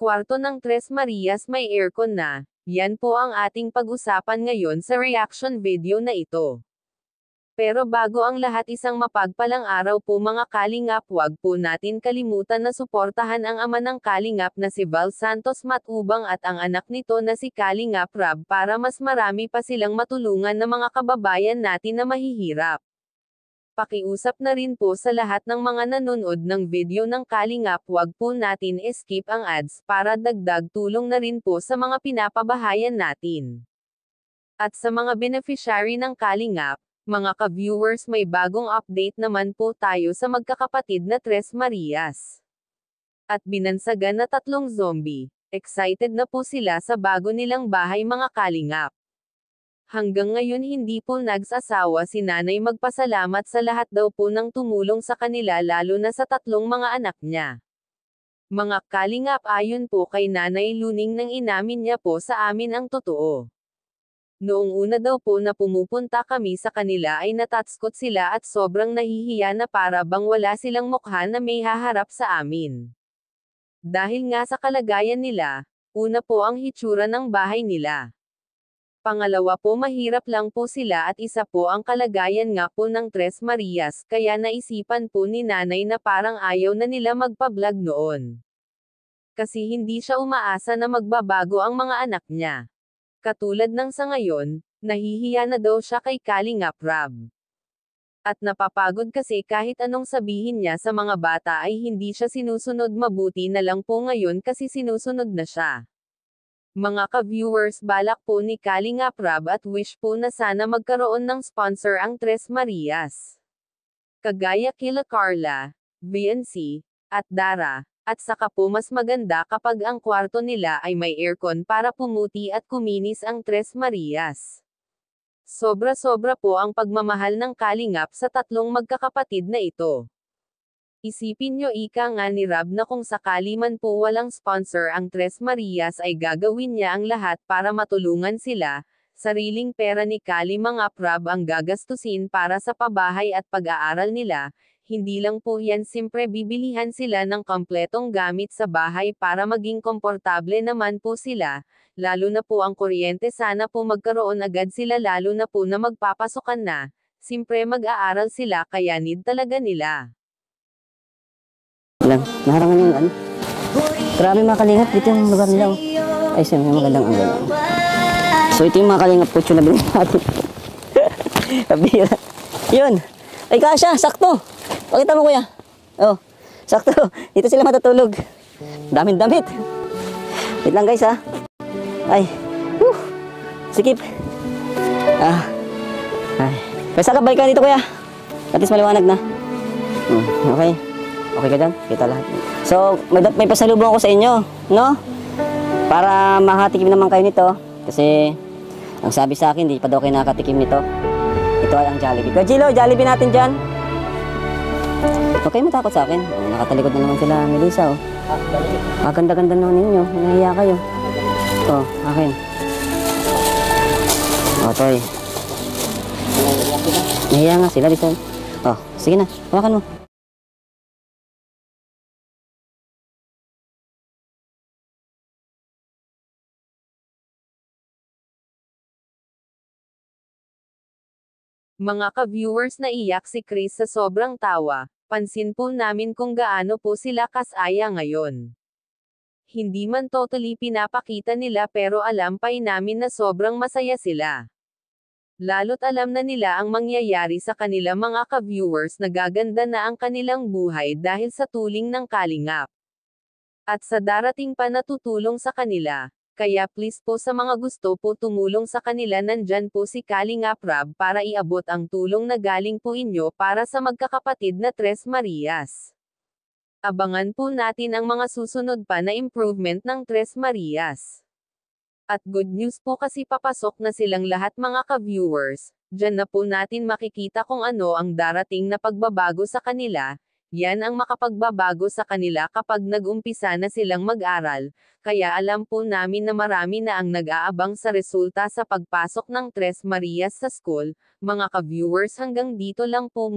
Kwarto ng Tres Marias may aircon na. Yan po ang ating pag-usapan ngayon sa reaction video na ito. Pero bago ang lahat, isang mapagpalang araw po mga Kalingap. Huwag po natin kalimutan na suportahan ang ama ng Kalingap na si Val Santos Matubang at ang anak nito na si Kalingap Rab para mas marami pa silang matulungan ng mga kababayan natin na mahihirap. Pakiusap na rin po sa lahat ng mga nanonood ng video ng Kalingap, huwag po natin skip ang ads para dagdag tulong na rin po sa mga pinapabahayan natin. At sa mga beneficiary ng Kalingap, mga ka-viewers, may bagong update naman po tayo sa magkakapatid na Tres Marias. At binansagan na 3 zombie. Excited na po sila sa bago nilang bahay mga Kalingap. Hanggang ngayon hindi po nagsasawa si nanay magpasalamat sa lahat daw po ng tumulong sa kanila, lalo na sa 3 mga anak niya. Mga Kalingap, ayon po kay Nanay Luning, nang inamin niya po sa amin ang totoo. Noong una daw po na pumupunta kami sa kanila ay natatskot sila at sobrang nahihiya na para bang wala silang mukha na may haharap sa amin. Dahil nga sa kalagayan nila, una po ang hitsura ng bahay nila. Pangalawa po, mahirap lang po sila, at isa po ang kalagayan nga po ng Tres Marias, kaya naisipan po ni nanay na parang ayaw na nila magpa-vlog noon. Kasi hindi siya umaasa na magbabago ang mga anak niya. Katulad ng sa ngayon, nahihiya na daw siya kay Kalingap Rab. At napapagod kasi kahit anong sabihin niya sa mga bata ay hindi siya sinusunod. Mabuti na lang po ngayon kasi sinusunod na siya. Mga ka-viewers, balak po ni Kalingap Rab at wish po na sana magkaroon ng sponsor ang Tres Marias. Kagaya kila Carla, VNC, at Dara. At saka po mas maganda kapag ang kwarto nila ay may aircon para pumuti at kuminis ang Tres Marias. Sobra-sobra po ang pagmamahal ng Kalingap sa 3 magkakapatid na ito. Isipin nyo, ika nga ni Rab, na kung sakali man po walang sponsor ang Tres Marias ay gagawin niya ang lahat para matulungan sila. Sariling pera ni Kalingap Rab ang gagastusin para sa pabahay at pag-aaral nila. Hindi lang po yan, simpre bibilihan sila ng kompletong gamit sa bahay para maging komportable naman po sila, lalo na po ang kuryente, sana po magkaroon agad sila, lalo na po na magpapasukan na, simpre mag-aaral sila, kaya need talaga nila. Naharangan yung ano. Grabe mga Kalingap, dito yung lugar nila. Ay, siyempre magandang ang gano'n. So ito yung mga Kalingap kutso na binili natin. Kabira. Yun. Ay kasya, sakto. Pakita mo kuya. Oh, sakto. Dito sila matutulog. Daming damit. Wait lang guys ha. Ay. Sikip. Ay. Pwesa ka, balik ka dito kuya. At least maliwanag na. Okay. Okay ka dyan? Kita lahat. So, may pasalubong ako sa inyo. No? Para makatikim naman kayo nito. Kasi, ang sabi sa akin, di pa daw kayo nakatikim nito. Ito ay ang Jollibee. Kaya Gilo, Jollibee natin dyan. Huwag kayo matakot sa akin. Nakatalikod na naman sila, Melissa. Oh. Maganda-ganda naman ninyo. Nahiya kayo. Oh, akin. Oh, Toy. Nahiya nga sila, Lisa. Oh, sige na. Hawakan mo. Mga ka-viewers, naiyak si Chris sa sobrang tawa. Pansin po namin kung gaano po sila kasaya ngayon. Hindi man totally pinapakita nila, pero alam pa namin na sobrang masaya sila. Lalo't alam na nila ang mangyayari sa kanila mga ka-viewers, nagaganda na ang kanilang buhay dahil sa tuling ng Kalingap. At sa darating pa na tutulong sa kanila. Kaya please po, sa mga gusto po tumulong sa kanila, nandyan po si Kalingap Rab para iabot ang tulong na galing po inyo para sa magkakapatid na Tres Marias. Abangan po natin ang mga susunod pa na improvement ng Tres Marias. At good news po kasi papasok na silang lahat mga ka-viewers. Diyan na po natin makikita kung ano ang darating na pagbabago sa kanila. Yan ang makapagbabago sa kanila kapag nag-umpisa na silang mag-aral, kaya alam po namin na marami na ang nag-aabang sa resulta sa pagpasok ng Tres Marias sa school. Mga ka-viewers, hanggang dito lang po